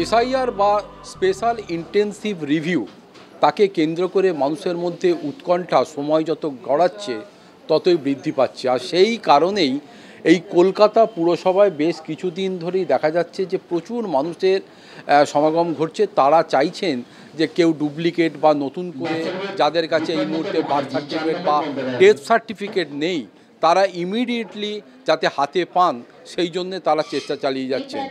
SIR বা special intensive review তাকে কেন্দ্র করে মানুষের মধ্যে উৎকণ্ঠা সময় যত গড়াচ্ছে ততই বৃদ্ধি পাচ্ছে। আর সেই কারণেই এই কলকাতা পুরসভায় বেশ কিছুদিন ধরেই দেখা যাচ্ছে যে প্রচুর মানুষের সমাগম ঘটছে। তারা চাইছেন যে কেউ ডুপ্লিকেট বা নতুন করে যাদের কাছে এই মুহূর্তে বার্থ সার্টিফিকেট বা ডেথ সার্টিফিকেট নেই তারা ইমিডিয়েটলি যাতে হাতে পান সেই জন্যে তারা চেষ্টা চালিয়ে যাচ্ছেন।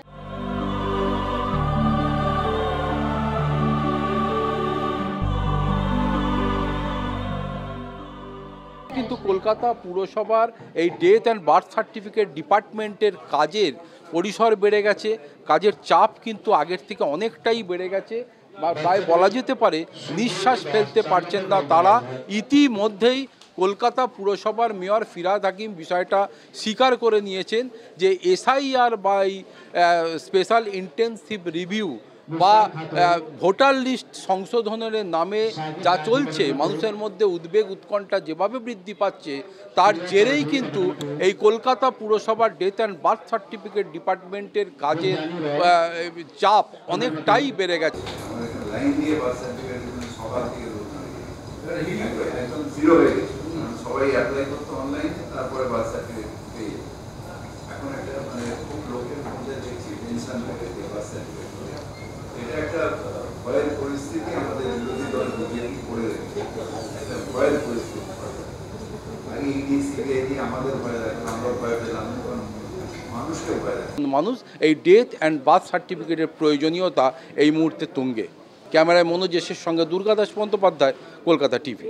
কিন্তু কলকাতা পুরসভার এই ডেথ অ্যান্ড বার্থ সার্টিফিকেট ডিপার্টমেন্টের কাজের পরিসর বেড়ে গেছে, কাজের চাপ কিন্তু আগের থেকে অনেকটাই বেড়ে গেছে বা প্রায় বলা যেতে পারে নিঃশ্বাস ফেলতে পারছেন না তারা। ইতিমধ্যেই কলকাতা পুরসভার মেয়র ফিরহাদ হাকিম বিষয়টা স্বীকার করে নিয়েছেন যে এসআইআর বা স্পেশাল ইন্টেন্সিভ রিভিউ বা ভোটার লিস্ট সংশোধনের নামে যা চলছে, মানুষের মধ্যে উদ্বেগ উৎকণ্ঠা যেভাবে বৃদ্ধি পাচ্ছে তার জেরেই কিন্তু এই কলকাতা পুরসভার ডেথ অ্যান্ড বার্থ সার্টিফিকেট ডিপার্টমেন্টের কাজের চাপ অনেকটাই বেড়ে গেছে। এটা একটা ভয়ের পরিস্থিতি আমাদের বিরোধী দল বিজেপি করে রেখেছে, একটা ভয়ের পরিস্থিতি। আগে ইডি সিবিআই আমাদের ভয় রাখলাম, আমরা ভয় পেলাম, মানুষকে ভয় রাখলাম। মানুষ এই ডেথ অ্যান্ড বার্থ সার্টিফিকেটের প্রয়োজনীয়তা এই মুহূর্তে তুঙ্গে। ক্যামেরায় মনোজেশের সঙ্গে দুর্গাদাস বন্দ্যোপাধ্যায়, কলকাতা টিভি।